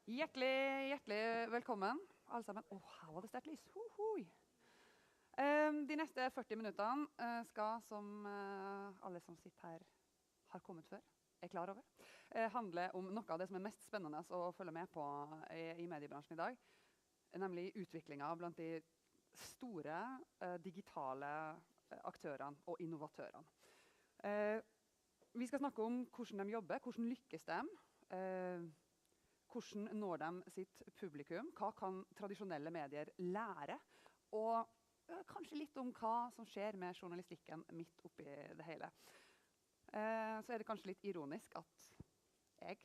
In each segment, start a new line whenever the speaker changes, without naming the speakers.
Hjertelig velkommen, alle sammen. Her var det sterkt lys. De neste 40 minuttene skal, som alle som sitter her har kommet før, er klar over, handle om noe av det som er mest spennende å følge med på i mediebransjen i dag, nemlig utviklingen blant de store digitale aktørene og innovatørene. Vi skal snakke om hvordan de jobber, hvordan lykkes de, hvordan når de sitt publikum, hva kan tradisjonelle medier lære, og kanskje litt om hva som skjer med journalistikken midt oppi det hele. Så er det kanskje litt ironisk at jeg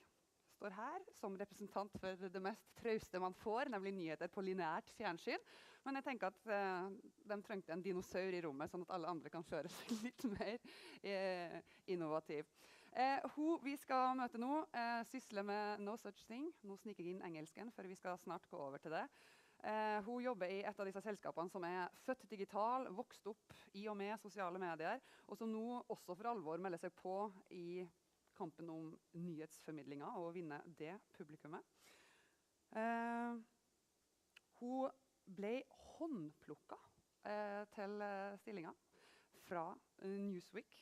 står her som representant for det mest trauste man får, nemlig nyheter på lineært fjernsyn. Men jeg tenker at de trengte en dinosaur i rommet, sånn at alle andre kan føle seg litt mer innovativ. Hun vi skal møte nå sysler med no such thing. Nå sniker jeg inn engelsken, for vi skal snart gå over til det. Hun jobber i et av disse selskapene som er født digital, vokst opp i og med sosiale medier, og som nå også for alvor melder seg på i kampen om nyhetsformidlinger og å vinne det publikummet. Hun ble håndplukket til stillingen fra Newsweek.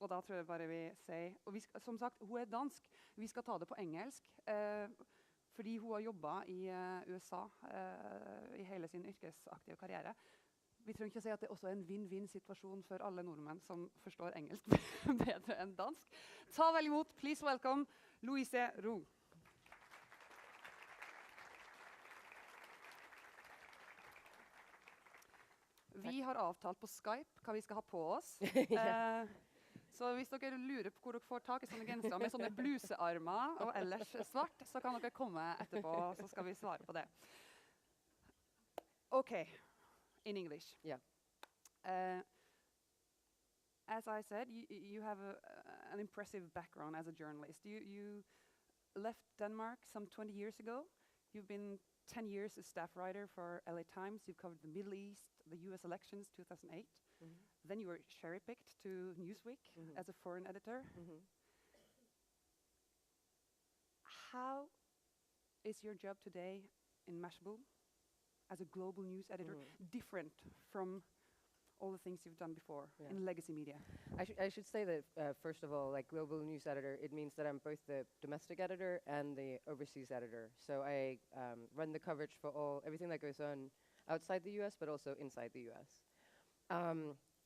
Og da tror jeg bare vi sier, og som sagt, hun er dansk, vi skal ta det på engelsk, fordi hun har jobbet i USA i hele sin yrkesaktive karriere. Vi trenger ikke å si at det også er en win-win-situasjon for alle nordmenn som forstår engelsk bedre enn dansk. Ta vel imot, please welcome, Louise Roug. Vi har avtalt på Skype hva vi skal ha på oss. Så hvis dere lurer på hvor dere får tak i sånne gensere med sånne blusearmer og ellers svart, så kan dere komme etterpå, så skal vi svare på det. Okay, in English.
Yeah.
As I said, you have an impressive background as a journalist. You left Denmark some 20 years ago. You've been 10 years as staff writer for LA Times. You've covered the Middle East, the US elections, 2008. Mm-hmm. Then you were cherry-picked to Newsweek as a foreign editor. How is your job today in Mashable as a global news editor different from all the things you've done before in legacy media?
I should say that, first of all, like global news editor, it means that I'm both the domestic editor and the overseas editor. So I run the coverage for everything that goes on outside the US, but also inside the US.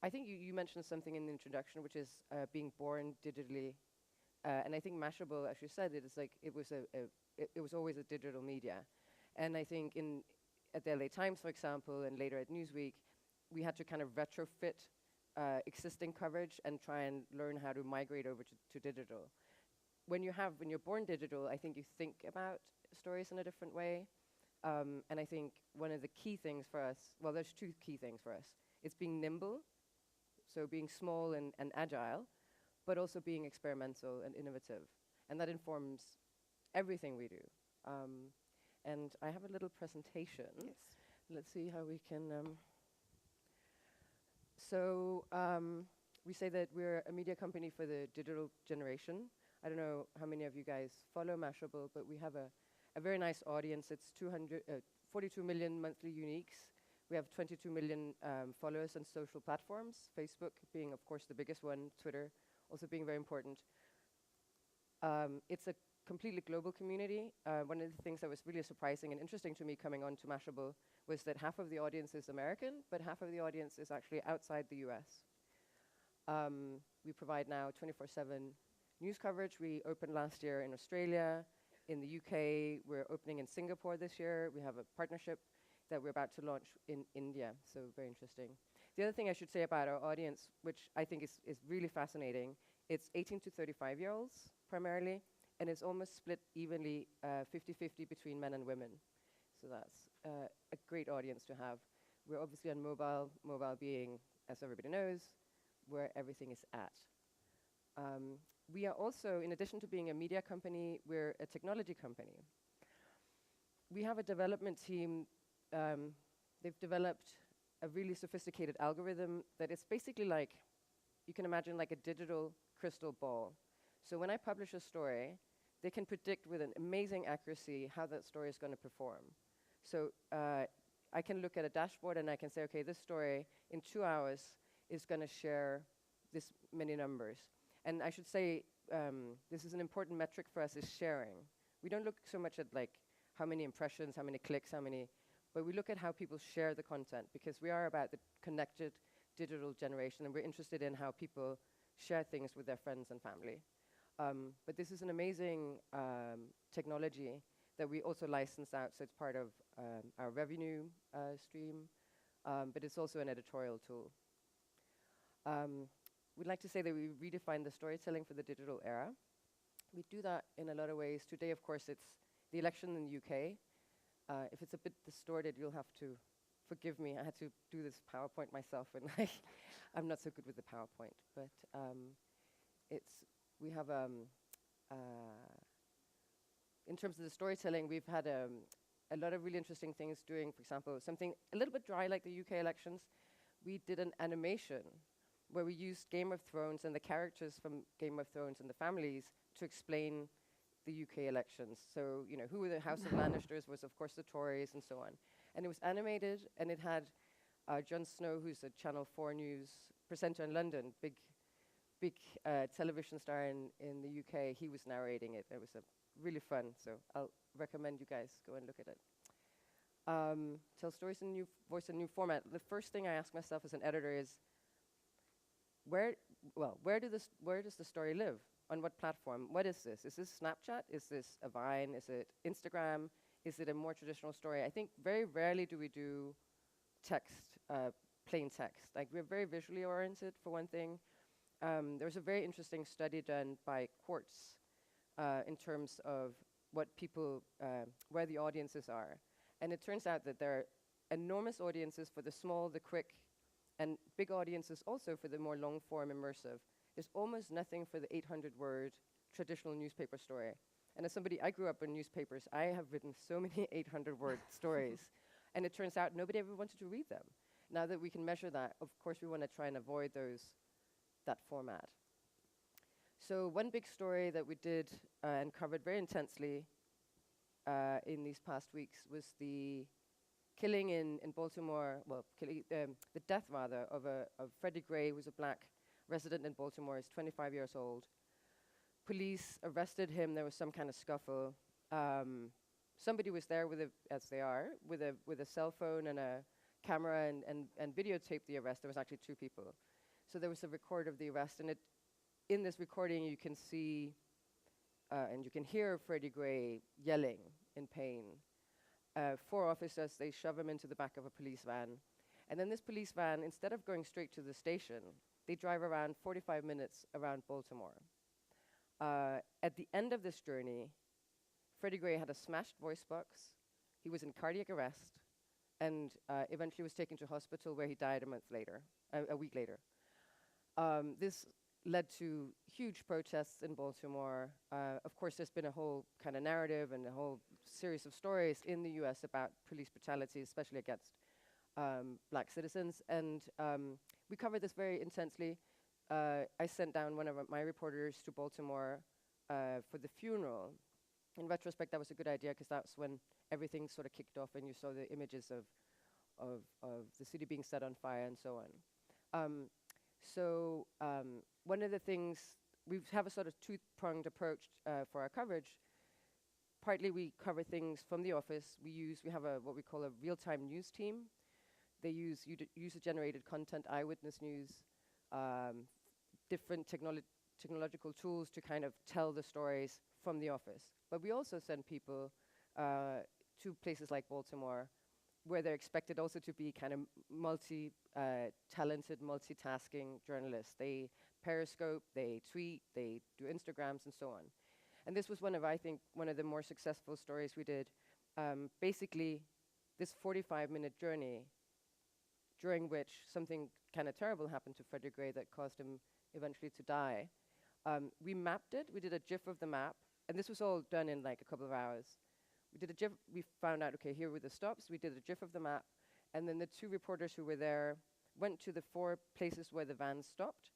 I think you mentioned something in the introduction, which is being born digitally. And I think Mashable, as you said, it was always a digital media. And I think at the LA Times, for example, and later at Newsweek, we had to kind of retrofit existing coverage and try and learn how to migrate over to digital. When you're born digital, I think you think about stories in a different way. And I think one of the key things for us, well, there's two key things for us. It's being nimble, so being small and agile, but also being experimental and innovative. And that informs everything we do. And I have a little presentation.
Yes.
Let's see how we can... we say that we're a media company for the digital generation. I don't know how many of you guys follow Mashable, but we have a very nice audience. It's 42 million monthly uniques. We have 22 million followers on social platforms, Facebook being, of course, the biggest one, Twitter also being very important. It's a completely global community. One of the things that was really surprising and interesting to me coming on to Mashable was that half of the audience is American, but half of the audience is actually outside the US. We provide now 24/7 news coverage. We opened last year in Australia, in the UK. We're opening in Singapore this year. We have a partnership that we're about to launch in India, so very interesting. The other thing I should say about our audience, which I think is really fascinating, it's 18 to 35-year-olds primarily, and it's almost split evenly 50-50 between men and women. So that's a great audience to have. We're obviously on mobile being, as everybody knows, where everything is at. We are also, in addition to being a media company, we're a technology company. We have a development team. They've developed a really sophisticated algorithm that is basically like, you can imagine like a digital crystal ball. So when I publish a story, they can predict with an amazing accuracy how that story is going to perform. So I can look at a dashboard and I can say, okay, this story in 2 hours is going to share this many numbers. And I should say, this is an important metric for us, is sharing. We don't look so much at like how many impressions, how many clicks, but we look at how people share the content, because we are about the connected digital generation, and we're interested in how people share things with their friends and family. But this is an amazing technology that we also license out, so it's part of our revenue stream, but it's also an editorial tool. We'd like to say that we redefine the storytelling for the digital era. We do that in a lot of ways. Today, of course, it's the election in the UK. If it's a bit distorted, you'll have to forgive me. I had to do this PowerPoint myself, and I'm not so good with the PowerPoint. But we have, in terms of the storytelling, we've had a lot of really interesting things doing, for example, something a little bit dry like the UK elections. We did an animation where we used Game of Thrones and the characters from Game of Thrones and the families to explain the UK elections. So, you know, who were the House of Lannisters was, of course, the Tories and so on. And it was animated, and it had Jon Snow, who's a Channel 4 News presenter in London, big television star in the UK. He was narrating it. It was really fun, so I'll recommend you guys go and look at it. Tell stories in new voice and new format. The first thing I ask myself as an editor is, where does the story live? On what platform? What is this? Is this Snapchat? Is this a Vine? Is it Instagram? Is it a more traditional story? I think very rarely do we do text, plain text. Like, we're very visually oriented, for one thing. There's a very interesting study done by Quartz in terms of what people, where the audiences are. And it turns out that there are enormous audiences for the small, the quick, and big audiences also for the more long-form immersive. There's almost nothing for the 800-word traditional newspaper story. And as somebody, I grew up in newspapers. I have written so many 800-word stories. And it turns out nobody ever wanted to read them. Now that we can measure that, of course, we want to try and avoid that format. So one big story that we did and covered very intensely in these past weeks was the killing in Baltimore, the death, rather, of Freddie Gray, who's a black resident in Baltimore. He's 25 years old. Police arrested him. There was some kind of scuffle. Somebody was there with a cell phone and a camera and videotaped the arrest. There was actually 2 people. So there was a record of the arrest, and in this recording you can see and you can hear Freddie Gray yelling in pain. 4 officers, they shove him into the back of a police van. And then this police van, instead of going straight to the station, they drive around 45 minutes around Baltimore. At the end of this journey, Freddie Gray had a smashed voice box. He was in cardiac arrest, and eventually was taken to hospital, where he died a week later. This led to huge protests in Baltimore. Of course, there's been a whole kind of narrative and a whole series of stories in the US about police brutality, especially against black citizens. And we covered this very intensely. I sent down one of my reporters to Baltimore for the funeral. In retrospect, that was a good idea, because that's when everything sort of kicked off and you saw the images of the city being set on fire and so on. One of the things, we have a sort of 2-pronged approach for our coverage. Partly we cover things from the office. We have what we call a real-time news team. They use user-generated content, eyewitness news, different technological tools to kind of tell the stories from the office. But we also send people to places like Baltimore, where they're expected also to be kind of talented, multitasking journalists. They periscope, they tweet, they do Instagrams, and so on. And this was one of the more successful stories we did. Basically, this 45-minute journey, during which something kind of terrible happened to Freddie Gray that caused him eventually to die. We mapped it. We did a GIF of the map, and this was all done in like a couple of hours. We did a GIF. We found out, okay, here were the stops. We did a GIF of the map, and then the 2 reporters who were there went to the 4 places where the van stopped,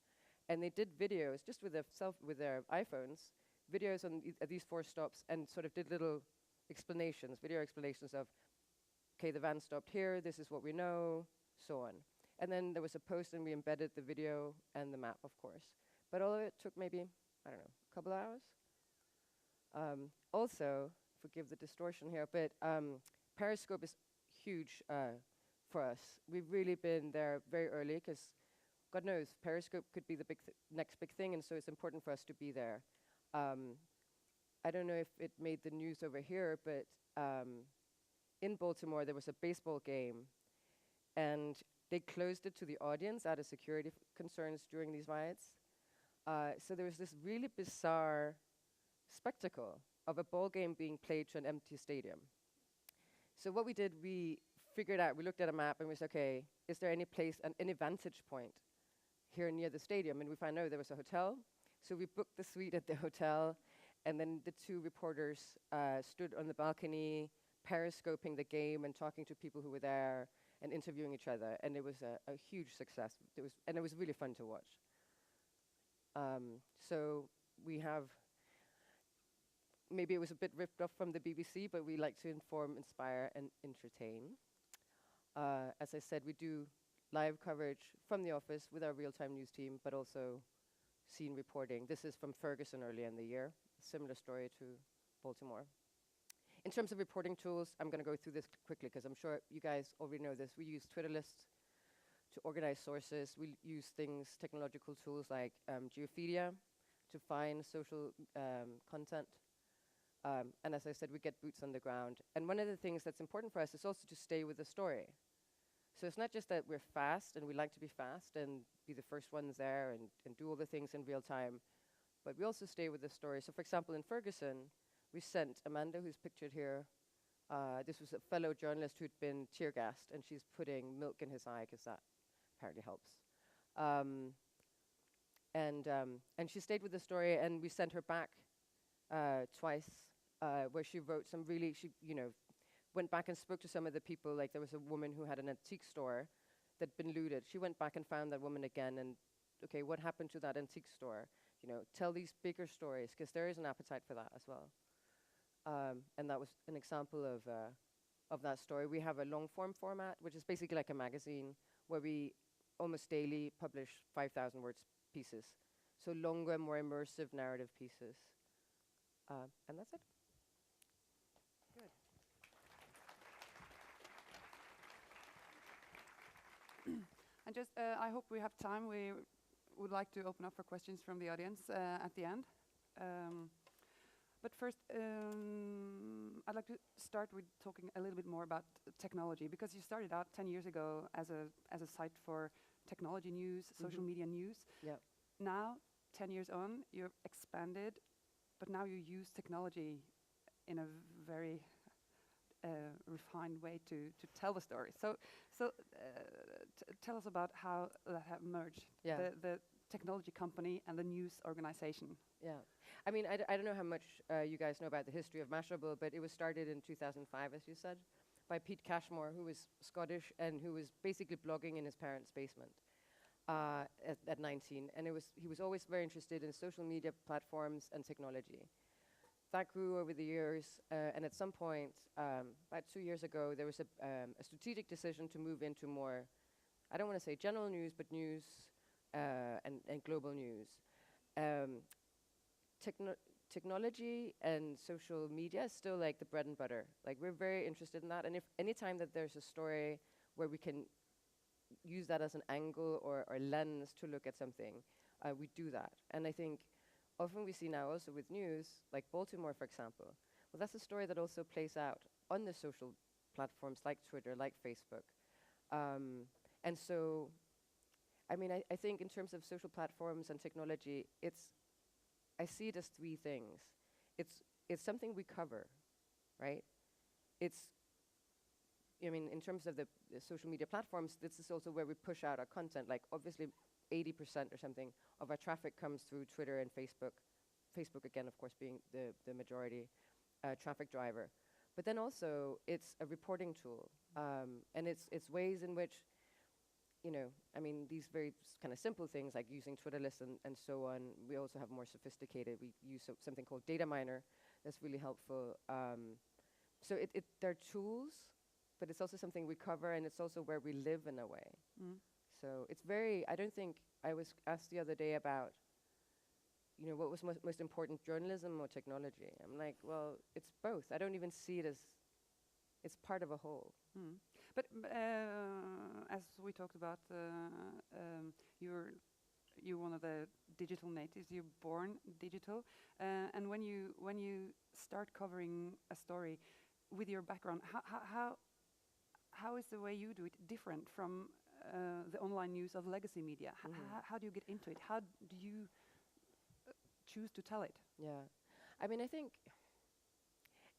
and they did videos just with their iPhones, videos on at these 4 stops and sort of did little explanations, video explanations of, okay, the van stopped here, this is what we know, so on. And then there was a post and we embedded the video and the map, of course. But all of it took maybe, I don't know, a couple hours. Also, forgive the distortion here, but Periscope is huge for us. We've really been there very early because God knows, Periscope could be the next big thing, and so it's important for us to be there. I don't know if it made the news over here, but in Baltimore there was a baseball game, and they closed it to the audience out of security concerns during these riots. So there was this really bizarre spectacle of a ball game being played to an empty stadium. So what we did, we figured out, we looked at a map and we said, okay, is there any place, any vantage point here near the stadium? And we found out there was a hotel. So we booked the suite at the hotel, and then the 2 reporters stood on the balcony, periscoping the game and talking to people who were there and interviewing each other. And it was a huge success. It was really fun to watch. So we have, maybe it was a bit ripped off from the BBC, but we like to inform, inspire, and entertain. As I said, we do live coverage from the office with our real-time news team, but also scene reporting. This is from Ferguson earlier in the year, similar story to Baltimore. In terms of reporting tools, I'm going to go through this quickly because I'm sure you guys already know this. We use Twitter lists to organize sources. We use technological tools like Geophedia to find social content. And as I said, we get boots on the ground. And one of the things that's important for us is also to stay with the story. So it's not just that we're fast and we like to be fast and be the first ones there and do all the things in real time, but we also stay with the story. So for example, in Ferguson, we sent Amanda, who's pictured here. This was a fellow journalist who'd been tear gassed, and she's putting milk in his eye because that apparently helps. And she stayed with the story, and we sent her back twice, where she wrote some really, went back and spoke to some of the people. Like there was a woman who had an antique store that'd been looted. She went back and found that woman again, and okay, what happened to that antique store? Tell these bigger stories, because there is an appetite for that as well. And that was an example of that story. We have a long form format, which is basically like a magazine, where we almost daily publish 5,000 words pieces. So longer, more immersive narrative pieces. And that's it.
And just, I hope we have time. We would like to open up for questions from the audience at the end. But first, I'd like to start with talking a little bit more about technology, because you started out 10 years ago as a site for technology news, social media news.
Yep.
Now, 10 years on, you've expanded, but now you use technology in a very refined way to tell the story. So tell us about how that have merged, the technology company and the news organization.
Yeah, I mean, I don't know how much you guys know about the history of Mashable, but it was started in 2005, as you said, by Pete Cashmore, who was Scottish and who was basically blogging in his parents' basement at 19. And he was always very interested in social media platforms and technology. That grew over the years, and at some point, about 2 years ago, there was a strategic decision to move into more, I don't want to say general news, but news and global news. Technology and social media is still like the bread and butter. Like, we're very interested in that, and if any time that there's a story where we can use that as an angle or lens to look at something, we do that. And I think often we see now also with news, like Baltimore, for example, well, that's a story that also plays out on the social platforms like Twitter, like Facebook. And so, I mean, I think in terms of social platforms and technology, I see it as three things. It's something we cover, right? I mean, in terms of the social media platforms, this is also where we push out our content. Like, obviously, 80% or something of our traffic comes through Twitter and Facebook. Facebook, again, of course, being the majority traffic driver. But then also, it's a reporting tool. And it's ways in which I mean, these very kind of simple things like using Twitter lists and so on. We also have more sophisticated. We use something called data miner. That's really helpful. So they're tools, but it's also something we cover, and it's also where we live in a way. So it's very. I don't think I was asked the other day about, what was most important, journalism or technology. I'm like, well, it's both. I don't even see it as. It's part of a whole.
But as we talked about, you're one of the digital natives. You're born digital, and when you start covering a story with your background, how is the way you do it different from the online news of legacy media? How do you get into it? How do you choose to tell it?
Yeah, I mean, I think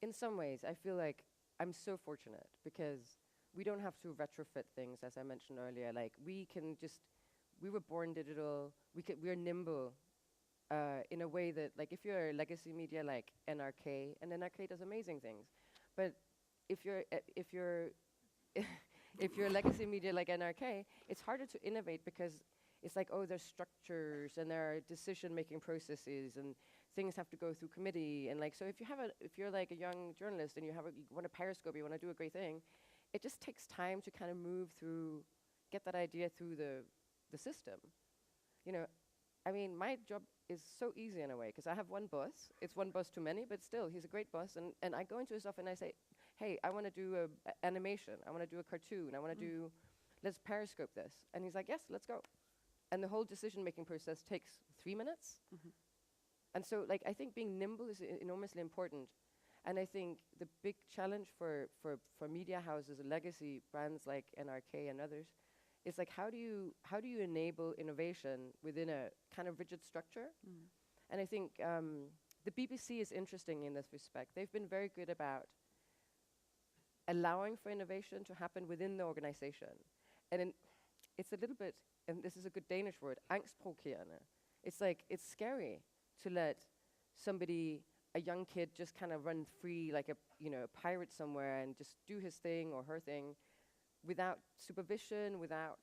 in some ways I feel like I'm so fortunate because we don't have to retrofit things, as I mentioned earlier. Like we were born digital. We're nimble in a way that, like, if you're a legacy media like NRK, and NRK does amazing things, but if you're if you're a legacy media like NRK, it's harder to innovate because it's like, oh, there's structures and there are decision-making processes and things have to go through committee, and like, so if you're like a young journalist and you want to periscope, you want to do a great thing, it just takes time to kind of move through, get that idea through the system. I mean, my job is so easy in a way because I have one boss. It's one boss too many, but still, he's a great boss. And I go into his office and I say, hey, I want to do a animation. I want to do a cartoon. I want to do, let's periscope this. And he's like, yes, let's go. And the whole decision-making process takes 3 minutes. And so, like, I think being nimble is enormously important. And I think the big challenge for media houses and legacy brands like NRK and others is like, how do you enable innovation within a kind of rigid structure? And I think the BBC is interesting in this respect. They've been very good about allowing for innovation to happen within the organization. And it's a little bit, and this is a good Danish word, angstprovokerende. It's like, it's scary to let somebody, a young kid, just kind of run free like a pirate somewhere and just do his thing or her thing without supervision, without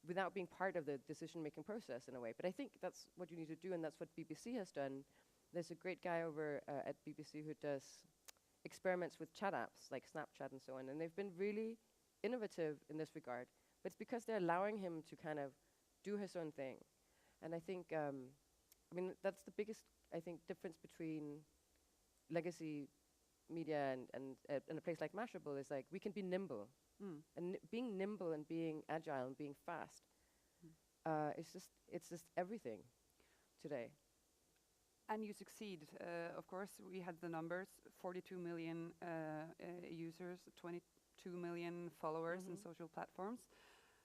without being part of the decision-making process in a way. But I think that's what you need to do, and that's what BBC has done. There's a great guy over at BBC who does experiments with chat apps like Snapchat and so on, and they've been really innovative in this regard. But it's because they're allowing him to kind of do his own thing. And I think, I mean, that's the biggest, I think, difference between legacy media and a place like Mashable is like, we can be nimble. And being nimble and being agile and being fast, it's just everything today.
And you succeed. Of course, we had the numbers, 42 million users, 22 million followers in social platforms.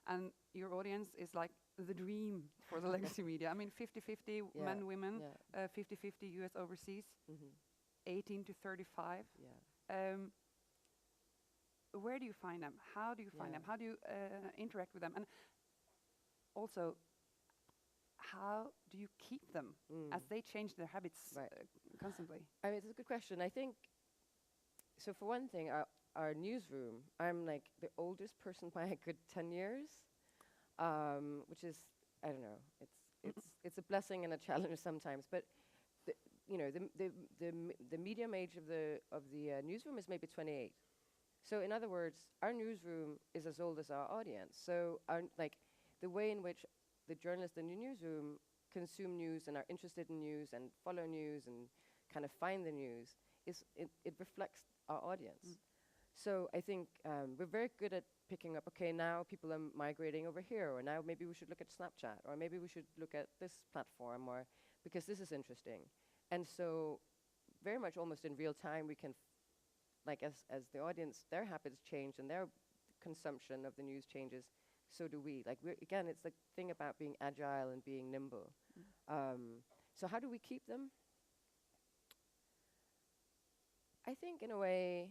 And your audience is like the dream for the legacy media. I mean, 50-50 men, women, 50-50 US overseas, 18 to 35. Where do you find them? How do you find them? How do you interact with them? And also, how do you keep them as they change their habits constantly?
I mean, it's a good question. I think, so for one thing, our newsroom, I'm like the oldest person by a good 10 years, which is, I don't know, it's a blessing and a challenge sometimes. But the medium age of the newsroom is maybe 28. So in other words, our newsroom is as old as our audience. So the way in which the journalists in the newsroom consume news and are interested in news and follow news and kind of find the news it reflects our audience. So I think we're very good at picking up, okay, now people are migrating over here, or now maybe we should look at Snapchat, or maybe we should look at this platform, or because this is interesting. And so very much almost in real time we can, like as the audience, their habits change and their consumption of the news changes, so do we. Like again, it's the thing about being agile and being nimble. So how do we keep them? I think in a way,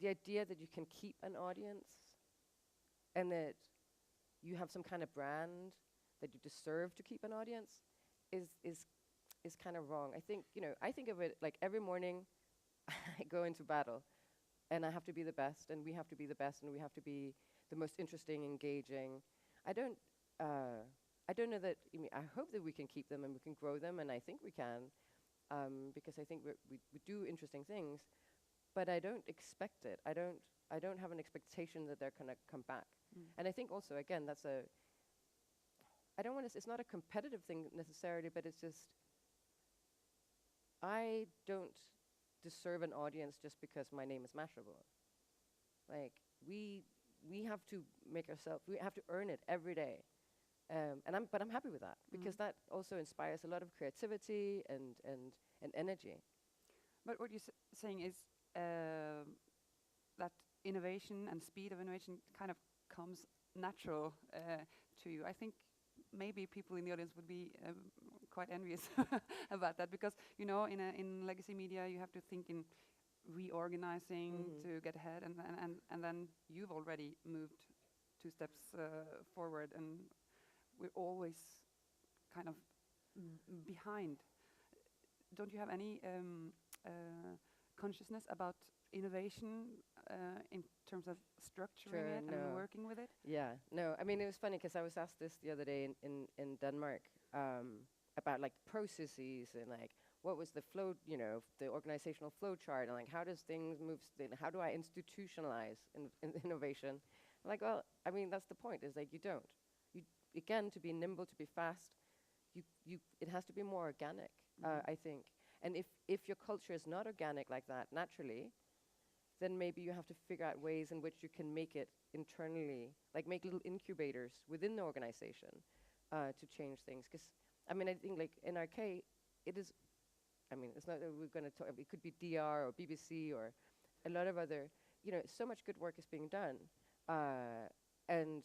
the idea that you can keep an audience and that you have some kind of brand that you deserve to keep an audience is kind of wrong. I think, I think of it like every morning I go into battle. and I have to be the best, and we have to be the best, and we have to be the most interesting, engaging. I don't. I don't know that. I mean, I hope that we can keep them and we can grow them, and I think we can, because I think we do interesting things. But I don't expect it. I don't have an expectation that they're gonna come back. And I think also, again, that's a. I don't want to. It's not a competitive thing necessarily, but it's just. I don't deserve an audience just because my name is Mashable. Like we have to make ourselves. We have to earn it every day. But I'm happy with that because that also inspires a lot of creativity and energy.
But what you're saying is that innovation and speed of innovation kind of comes natural to you. I think maybe people in the audience would be quite envious about that because in legacy media you have to think in reorganizing to get ahead, and then you've already moved 2 steps forward, and we're always kind of behind. Don't you have any consciousness about innovation in terms of structuring it and working with it?
Yeah, no. I mean, it was funny because I was asked this the other day in Denmark about like processes and like what was the flow, the organizational flow chart, and like how does things move? How do I institutionalize innovation? I'm like, well, I mean, that's the point. Is like you don't. Again, to be nimble, to be fast, it has to be more organic, I think. And if your culture is not organic like that naturally, then maybe you have to figure out ways in which you can make it internally, like make little incubators within the organization to change things. Because, I mean, I think like NRK, it is, I mean, it's not that we're going to talk, it could be DR or BBC or a lot of other, so much good work is being done. And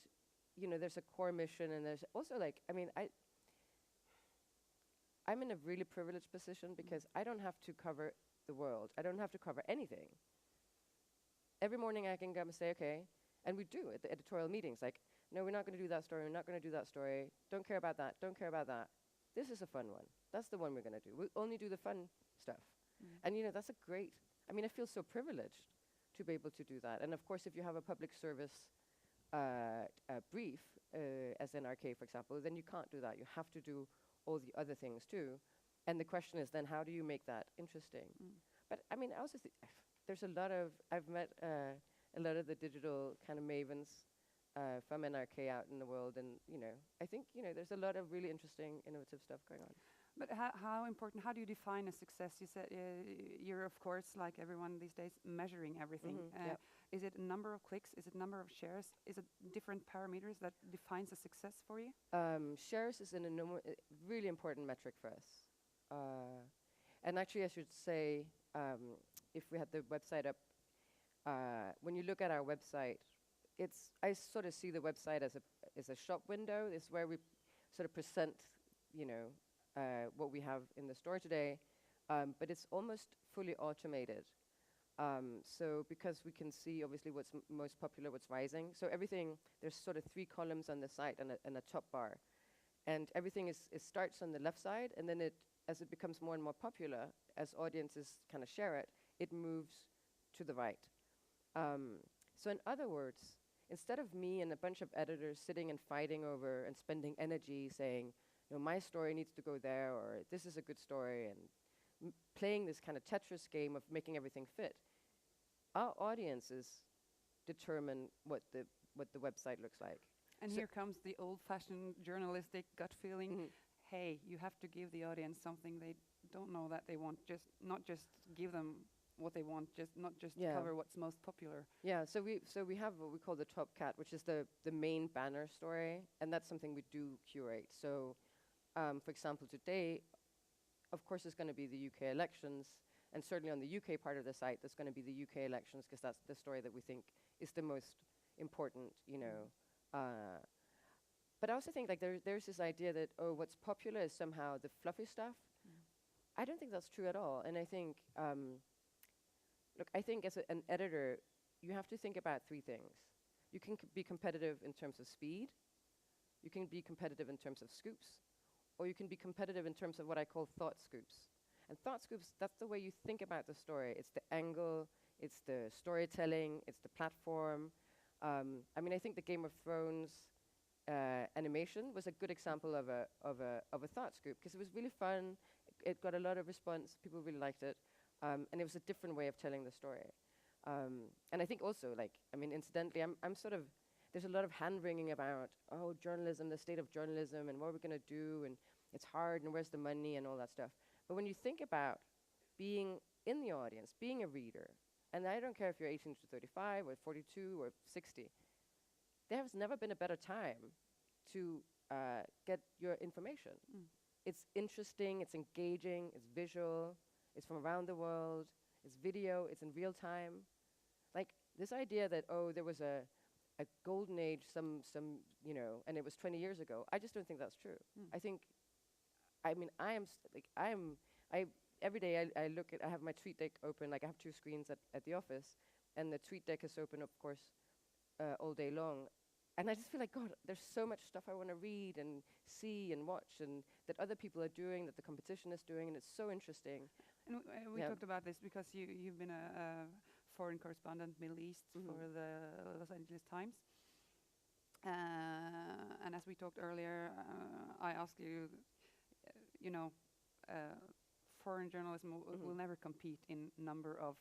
there's a core mission, and there's also like, I mean, I'm in a really privileged position because I don't have to cover the world. I don't have to cover anything. Every morning I can come and say, okay, and we do at the editorial meetings, like, no, we're not going to do that story, we're not going to do that story, don't care about that, don't care about that. This is a fun one. That's the one we're going to do. We'll only do the fun stuff. And that's a great, I mean, I feel so privileged to be able to do that. And of course, if you have a public service brief, as NRK, for example, then you can't do that. You have to do all the other things too. And the question is then, how do you make that interesting? But I mean, I also there's a lot of, I've met a lot of the digital kind of mavens from NRK out in the world, and I think there's a lot of really interesting, innovative stuff going on.
But how important? How do you define a success? You said you're, of course, like everyone these days, measuring everything. Is it a number of clicks? Is it number of shares? Is it different parameters that defines a success for you?
Shares is a really important metric for us. And actually, I should say, if we had the website up, when you look at our website, I sort of see the website as a shop window. It's where we sort of present, what we have in the store today, but it's almost fully automated. So because we can see obviously what's most popular, what's rising. So everything, there's sort of 3 columns on the site and a top bar. And everything it starts on the left side, and then as it becomes more and more popular, as audiences kind of share it, it moves to the right. So in other words, instead of me and a bunch of editors sitting and fighting over and spending energy saying, my story needs to go there, or this is a good story, and playing this kind of Tetris game of making everything fit, our audiences determine what the website looks like.
And here comes the old-fashioned journalistic gut feeling. Hey, you have to give the audience something they don't know that they want. Not just give them what they want, not just cover what's most popular.
Yeah, so we have what we call the Top Cat, which is the main banner story, and that's something we do curate. So, for example, today, of course, it's going to be the UK elections, and certainly on the UK part of the site, there's going to be the UK elections because that's the story that we think is the most important, But I also think like there's this idea that what's popular is somehow the fluffy stuff. I don't think that's true at all, and I think. Look, I think as an editor, you have to think about 3 things. You can be competitive in terms of speed, you can be competitive in terms of scoops, or you can be competitive in terms of what I call thought scoops. And thought scoops, that's the way you think about the story. It's the angle, it's the storytelling, it's the platform. I mean, I think the Game of Thrones animation was a good example of a thought scoop, because it was really fun. It got a lot of response. People really liked it, and it was a different way of telling the story. And I think also, like, I mean, incidentally, I'm sort of, there's a lot of hand-wringing about, oh, journalism, the state of journalism, and what are we going to do, and it's hard, and where's the money, and all that stuff. But when you think about being in the audience, being a reader, and I don't care if you're 18 to 35, or 42, or 60, there has never been a better time to get your information. It's interesting, it's engaging, it's visual, it's from around the world, it's video, it's in real time. Like, this idea that, oh, there was a golden age, some you know, and it was 20 years ago, I just don't think that's true. I think, I mean, every day I look at, I have my tweet deck open, like I have 2 screens at the office, and the tweet deck is open, of course, all day long. And I just feel like, God, there's so much stuff I want to read and see and watch, and that other people are doing, that the competition is doing, and it's so interesting.
And we talked about this because you've been a foreign correspondent, Middle East, for the Los Angeles Times. And as we talked earlier, I asked you, you know, foreign journalism will never compete in number of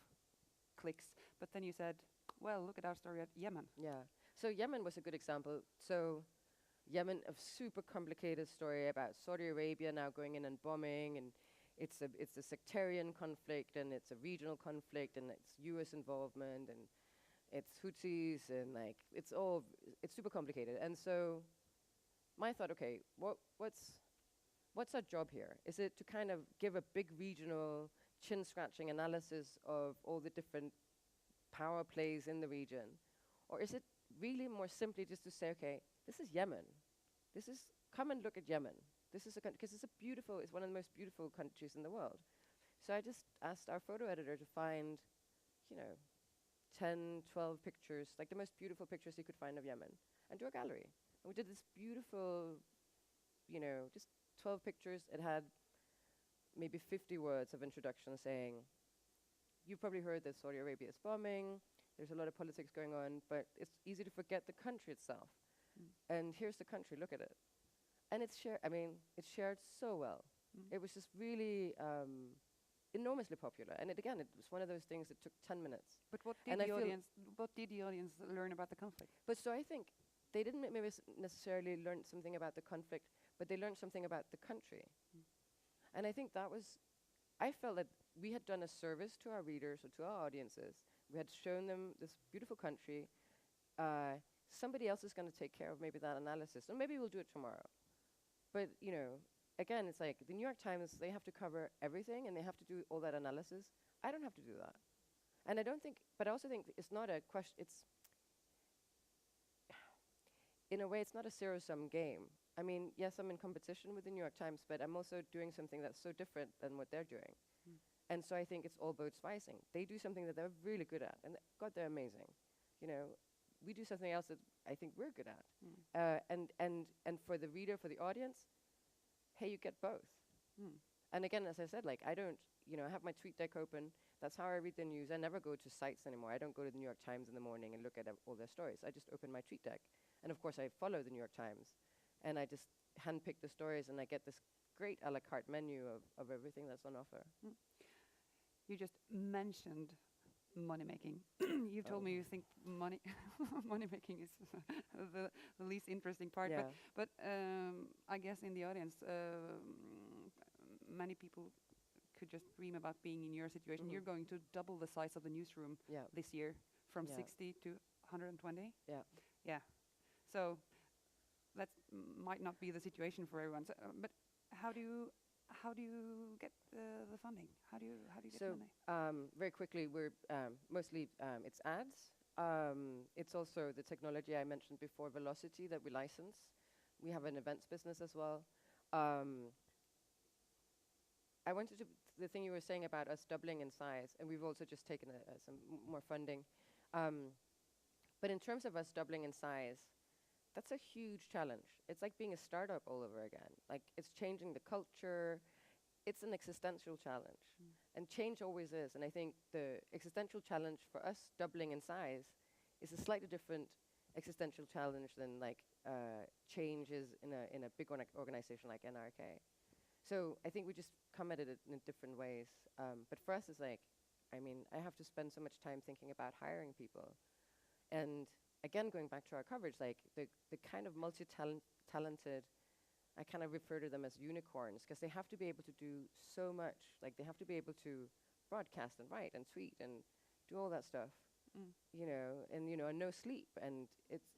clicks. But then you said, well, look at our story at Yemen.
Yeah. So Yemen was a good example. So Yemen, a super complicated story about Saudi Arabia now going in and bombing, and it's a sectarian conflict, and it's a regional conflict, and it's U.S. involvement, and it's Houthis, and like it's super complicated. And so my thought, okay, what's our job here? Is it to kind of give a big regional chin-scratching analysis of all the different power plays in the region? Or is it really more simply just to say, okay, this is Yemen. Come and look at Yemen. This is because it's one of the most beautiful countries in the world. So I just asked our photo editor to find, 10, 12 pictures, like the most beautiful pictures he could find of Yemen, and do a gallery. And we did this beautiful, just 12 pictures. It had maybe 50 words of introduction saying, you've probably heard that Saudi Arabia is bombing, there's a lot of politics going on, but it's easy to forget the country itself. And here's the country, look at it. And it's shared so well. It was just really enormously popular. And it was one of those things that took 10 minutes.
But what did the audience learn about the conflict?
But so I think they didn't maybe necessarily learn something about the conflict, but they learned something about the country. And I think I felt that we had done a service to our readers or to our audiences. We had shown them this beautiful country. Somebody else is going to take care of maybe that analysis, or maybe we'll do it tomorrow. But, again, it's like the New York Times, they have to cover everything, and they have to do all that analysis. I don't have to do that. And but I also think it's not a question, in a way, it's not a zero-sum game. I mean, yes, I'm in competition with the New York Times, but I'm also doing something that's so different than what they're doing. And so I think it's all boats rising. They do something that they're really good at, and God, they're amazing. We do something else that I think we're good at. And for the reader, for the audience, hey, you get both. And again, as I said, like I don't, I have my tweet deck open. That's how I read the news. I never go to sites anymore. I don't go to the New York Times in the morning and look at all their stories. I just open my tweet deck. And of course, I follow the New York Times. And I just handpick the stories, and I get this great a la carte menu of everything that's on offer.
You just mentioned money making. You told me you think money making is the least interesting part.
Yeah.
But I guess in the audience, many people could just dream about being in your situation. You're going to double the size of the newsroom this year, from 60 to 120. Yeah. So that might not be the situation for everyone. So, but how do you get the funding? How do you get money?
So very quickly, we're mostly it's ads. It's also the technology I mentioned before, Velocity, that we license. We have an events business as well. I wanted to the thing you were saying about us doubling in size, and we've also just taken some more funding. But in terms of us doubling in size, that's a huge challenge. It's like being a startup all over again. Like, it's changing the culture. It's an existential challenge. and change always is. And I think the existential challenge for us doubling in size is a slightly different existential challenge than like changes in a big organization like NRK. So I think we just come at it in different ways. But for us, it's like, I mean, I have to spend so much time thinking about hiring people. And again, going back to our coverage, like the kind of multi-talented, I kind of refer to them as unicorns, because they have to be able to do so much. Like they have to be able to broadcast and write and tweet and do all that stuff, you know, and no sleep. And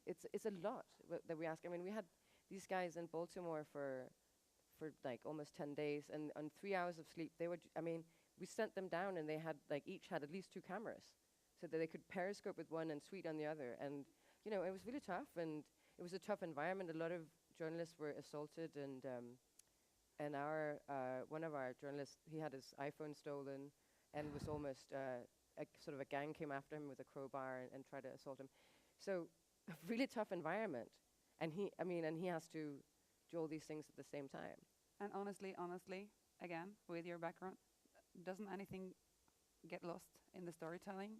it's a lot that we ask. I mean, we had these guys in Baltimore for like almost 10 days, and on 3 hours of sleep, they were. I mean, we sent them down, and they had like each had at least 2 cameras, so that they could periscope with one and tweet on the other. And you know, it was really tough, and it was a tough environment. A lot of journalists were assaulted, and our one of our journalists, he had his iPhone stolen, and was almost sort of a gang came after him with a crowbar and tried to assault him. So a really tough environment, and he has to do all these things at the same time.
And honestly, again, with your background, doesn't anything get lost in the storytelling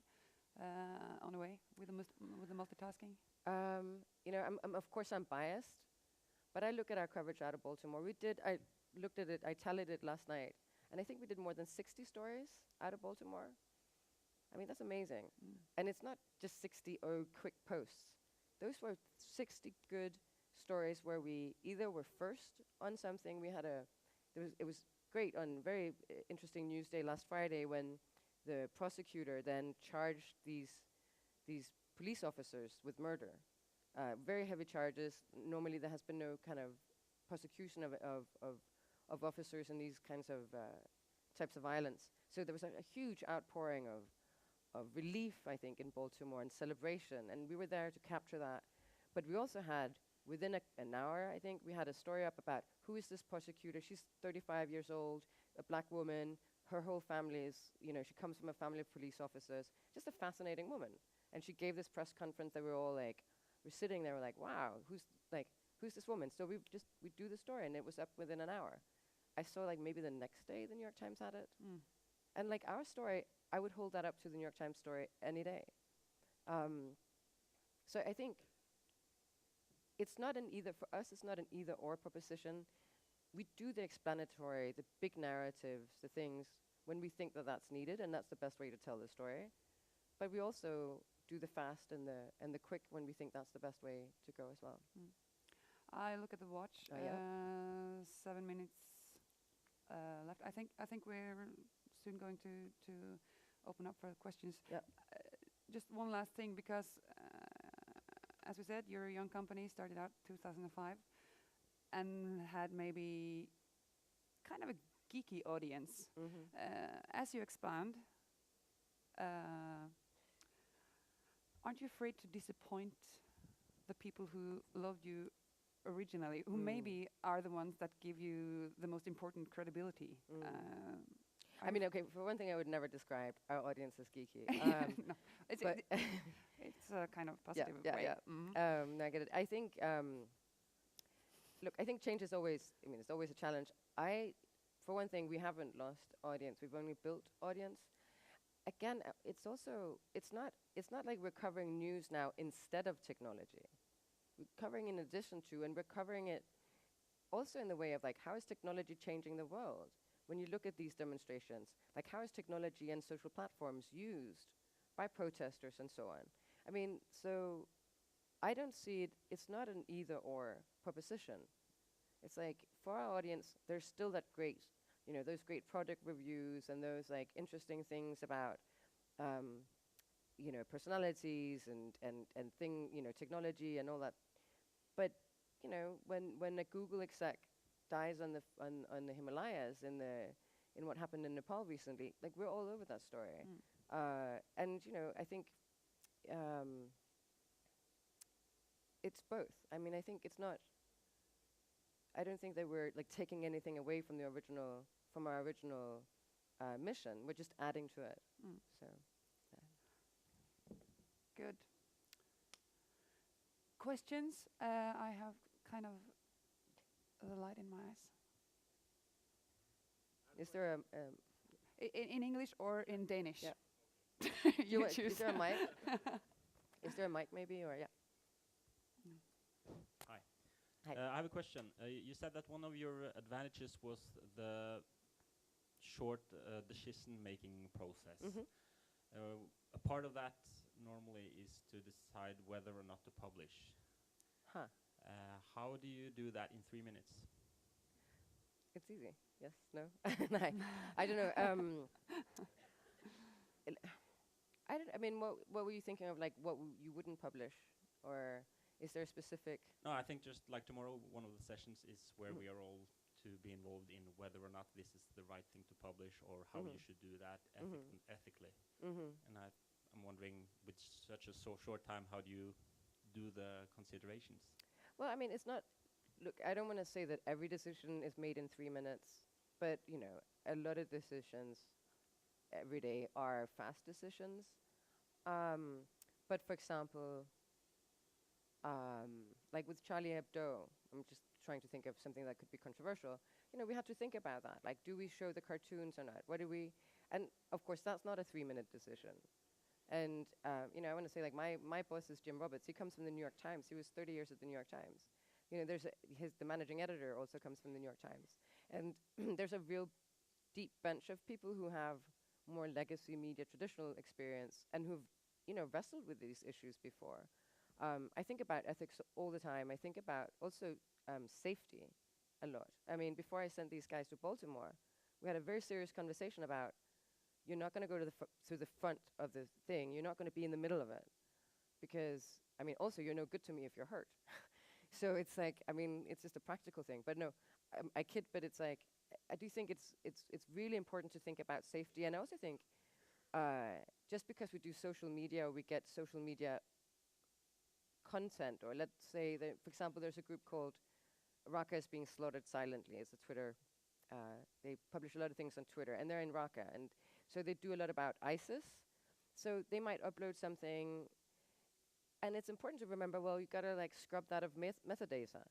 on the way with the multitasking?
You know, of course I'm biased, but I look at our coverage out of Baltimore. I looked at it, I tallied it last night, and I think we did more than 60 stories out of Baltimore. I mean, that's amazing. And it's not just 60 quick posts. Those were 60 good stories where we either were first on something. It was great on very interesting news day last Friday when the prosecutor then charged these police officers with murder. Very heavy charges. Normally there has been no kind of prosecution of officers in these kinds of types of violence. So there was a huge outpouring of relief, I think, in Baltimore and celebration, and we were there to capture that. But we also had, within an hour, I think, we had a story up about who is this prosecutor. She's 35 years old, a black woman. Her whole family is, you know, she comes from a family of police officers. Just a fascinating woman. And she gave this press conference that we were all like, we're sitting there, we're like, wow, who's this woman? So we do the story, and it was up within an hour. I saw like maybe the next day the New York Times had it. And like our story, I would hold that up to the New York Times story any day. So I think it's not an either, for us it's not an either or proposition. We do the explanatory, the big narratives, the things when we think that that's needed, and that's the best way to tell the story. But we also do the fast and the quick when we think that's the best way to go as well.
I look at the watch. 7 minutes left. I think we're soon going to open up for questions. Just one last thing, because as we said, you're a young company, started out 2005, and had maybe kind of a geeky audience. As you expand, aren't you afraid to disappoint the people who loved you originally, who maybe are the ones that give you the most important credibility?
I mean, okay, for one thing, I would never describe our audience as geeky.
No, it's a kind of positive way.
No, I get it. I think, look, I think change is always, I mean, it's always a challenge. For one thing, we haven't lost audience. We've only built audience. Again, it's not like we're covering news now instead of technology. We're covering in addition to, and we're covering it also in the way of like, how is technology changing the world? When you look at these demonstrations, like how is technology and social platforms used by protesters and so on? I mean, so I don't see it, it's not an either or proposition. It's like, for our audience, there's still that great, you know, those great product reviews and those like interesting things about, you know, personalities and you know, technology and all that. But, you know, when a Google exec dies on the Himalayas in what happened in Nepal recently, like we're all over that story. And, you know, I think it's both. I mean, I think it's not, I don't think that we're like taking anything away from our original mission. We're just adding to it. So,
good. Questions? I have kind of the light in my eyes.
Is there
In English or in Danish?
Yeah.
You choose.
Is there a mic? Is there a mic maybe, or yeah?
Hi.
Hi.
I have a question. You said that one of your advantages was the short decision-making process. A part of that normally is to decide whether or not to publish.
Huh.
How do you do that in 3 minutes?
It's easy. Yes. No. I don't know. I mean, what were you thinking of? Like, what you wouldn't publish, or is there a specific?
No, I think just like tomorrow, one of the sessions is where we are all to be involved in whether or not this is the right thing to publish, or how you should do that ethically. And I'm wondering, with such a short time, how do you do the considerations?
Well, I mean, it's not. Look, I don't want to say that every decision is made in 3 minutes, but you know, a lot of decisions every day are fast decisions. But for example, like with Charlie Hebdo, I'm just trying to think of something that could be controversial. You know, we had to think about that. Like, do we show the cartoons or not? What do we? And of course, that's not a 3-minute decision. And you know, I want to say, like, my boss is Jim Roberts. He comes from the New York Times. He was 30 years at the New York Times. You know, the managing editor also comes from the New York Times. And there's a real deep bench of people who have more legacy media traditional experience and who've, you know, wrestled with these issues before. I think about ethics all the time. I think about also safety a lot. I mean, before I sent these guys to Baltimore, we had a very serious conversation about, you're not going to go to the front of the thing. You're not going to be in the middle of it, because I mean, also you're no good to me if you're hurt. So it's like, I mean, it's just a practical thing. But no, I kid. But it's like, I do think it's really important to think about safety. And I also think just because we do social media, or we get social media content, or let's say that, for example, there's a group called Raqqa is being slaughtered silently. It's a Twitter. They publish a lot of things on Twitter, and they're in Raqqa, and so they do a lot about ISIS. So they might upload something, and it's important to remember, well, you gotta like scrub that of metadata,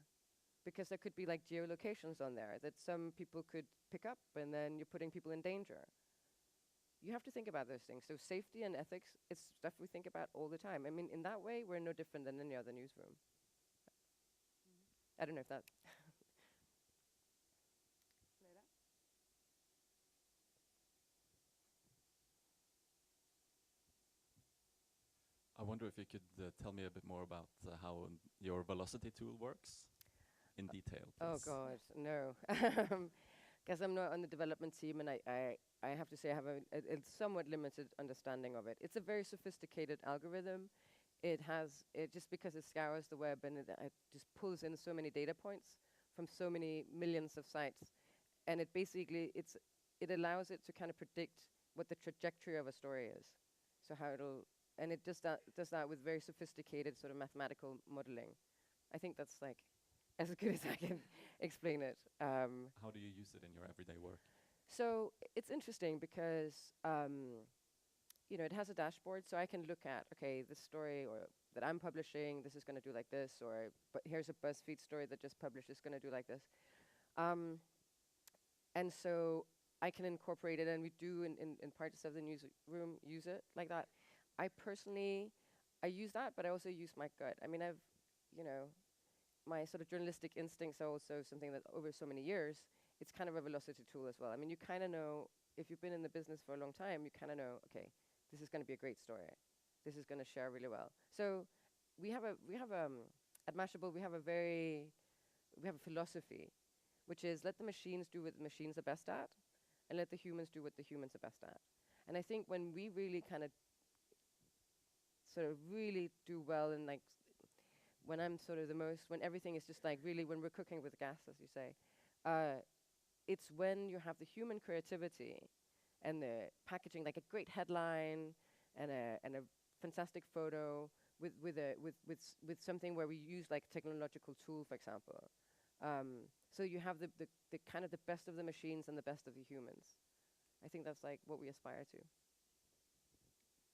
because there could be like geolocations on there that some people could pick up, and then you're putting people in danger. You have to think about those things. So safety and ethics, it's stuff we think about all the time. I mean, in that way, we're no different than any other newsroom. I don't know if that.
I wonder if you could tell me a bit more about how your velocity tool works in detail, please.
Oh God, no. Because I'm not on the development team, and I have to say I have a somewhat limited understanding of it. It's a very sophisticated algorithm. It just because it scours the web, and it just pulls in so many data points from so many millions of sites, and it basically it allows it to kind of predict what the trajectory of a story is. So how it'll, and it does that with very sophisticated sort of mathematical modeling. I think that's like as good as I can explain it.
How do you use it in your everyday work?
So it's interesting because you know, it has a dashboard, so I can look at, okay, this story or that I'm publishing, this is going to do like this, or but here's a BuzzFeed story that just published, is going to do like this. And so I can incorporate it, and we do in parts of the newsroom use it like that. I personally, I use that, but I also use my gut. I mean, you know, my sort of journalistic instincts are also something that over so many years, it's kind of a velocity tool as well. I mean, you kind of know, if you've been in the business for a long time, you kind of know, okay, this is going to be a great story. This is going to share really well. So we have at Mashable, we have a philosophy, which is let the machines do what the machines are best at, and let the humans do what the humans are best at. And I think when we really kind of sort of really do well, and like when I'm sort of the most, when everything is just like really, when we're cooking with gas, as you say, it's when you have the human creativity and the packaging, like a great headline and a fantastic photo with something where we use like technological tool, for example. So you have the kind of the best of the machines and the best of the humans. I think that's like what we aspire to.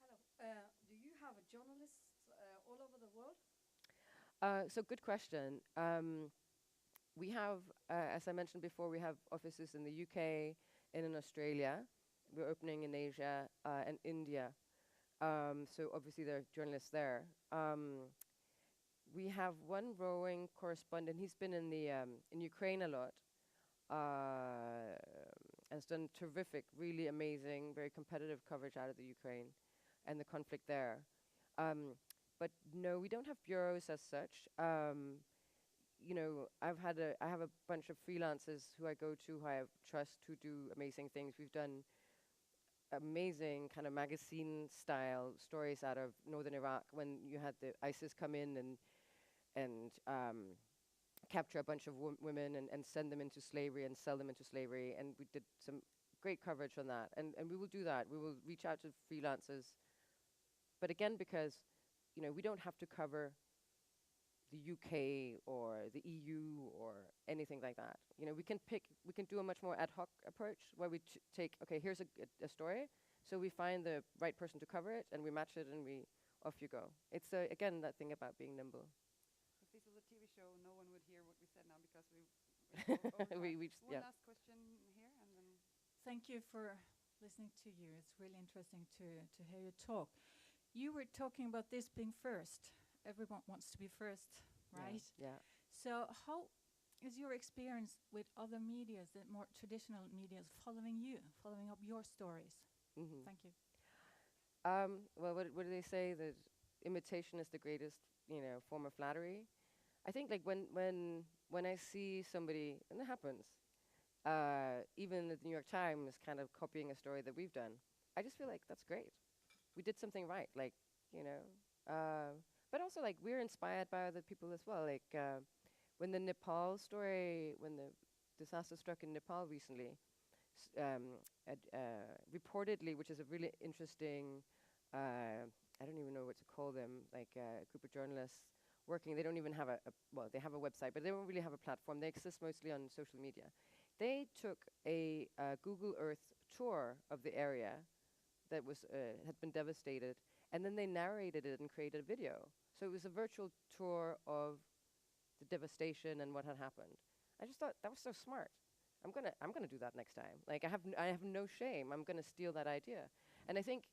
Hello. Do you have journalists all over the world?
So good question. We have, as I mentioned before, we have offices in the UK and in Australia. We're opening in Asia and India. So obviously there are journalists there. We have one rowing correspondent. He's been in the in Ukraine a lot. Has done terrific, really amazing, very competitive coverage out of the Ukraine and the conflict there. But no, we don't have bureaus as such. You know, I have a bunch of freelancers who I go to, who I trust, who do amazing things. We've done amazing kind of magazine-style stories out of northern Iraq when you had the ISIS come in and capture a bunch of women and send them into slavery and sell them into slavery. And we did some great coverage on that. And we will do that. We will reach out to freelancers. But again, because, you know, we don't have to cover the UK or the EU or anything like that. You know, we can do a much more ad hoc approach where we take, okay, here's a story. So we find the right person to cover it and we match it and off you go. It's, again, that thing about being nimble.
If this was a TV show, no one would hear what we said now because we
yeah.
One last question here and then...
Thank you for listening to you. It's really interesting to hear you talk. You were talking about this being first. Everyone wants to be first, right?
Yeah.
So how is your experience with other medias, the more traditional medias, following up your stories?
Mm-hmm.
Thank you.
Well, what do they say? That imitation is the greatest, you know, form of flattery. I think like when I see somebody, and it happens, even the New York Times kind of copying a story that we've done, I just feel like that's great. We did something right, like, you know. But also, like, we're inspired by other people as well. Like, when the Nepal story, when the disaster struck in Nepal recently, reportedly, which is a really interesting, I don't even know what to call them, like a group of journalists working. They don't even have well, they have a website, but they don't really have a platform. They exist mostly on social media. They took a Google Earth tour of the area that had been devastated, and then they narrated it and created a video. So it was a virtual tour of the devastation and what had happened. I just thought that was so smart. I'm gonna do that next time. Like I have no shame. I'm gonna steal that idea. And I think,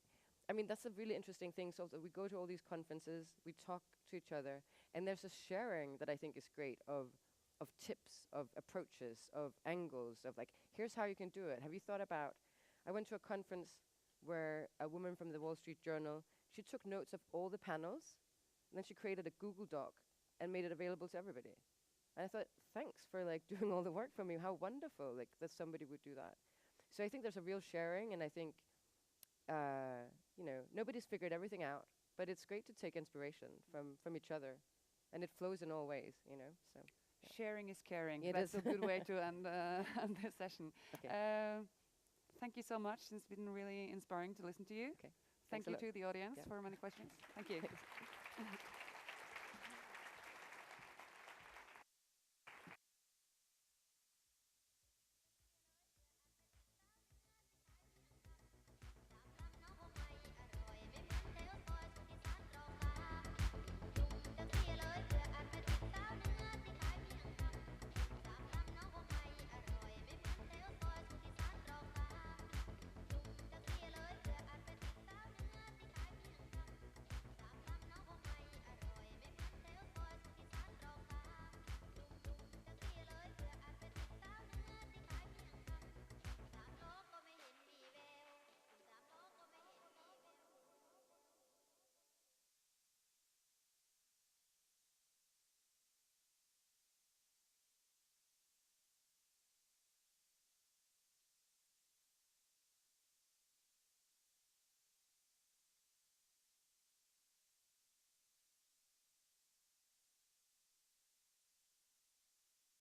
I mean, that's a really interesting thing. So that we go to all these conferences, we talk to each other, and there's a sharing that I think is great of tips, of approaches, of angles, of like, here's how you can do it. Have you thought about? I went to a conference where a woman from the Wall Street Journal, she took notes of all the panels, and then she created a Google Doc and made it available to everybody. And I thought, thanks for like doing all the work for me. How wonderful, like that somebody would do that. So I think there's a real sharing, and I think, you know, nobody's figured everything out, but it's great to take inspiration from each other, and it flows in all ways, you know. So yeah.
Sharing is caring.
It
That's
is.
a good way to end this session.
Okay.
Thank you so much. It's been really inspiring to listen to you.
Okay.
Thank
Thanks a
you
lot.
to the audience
Yeah.
for many questions. Thank you.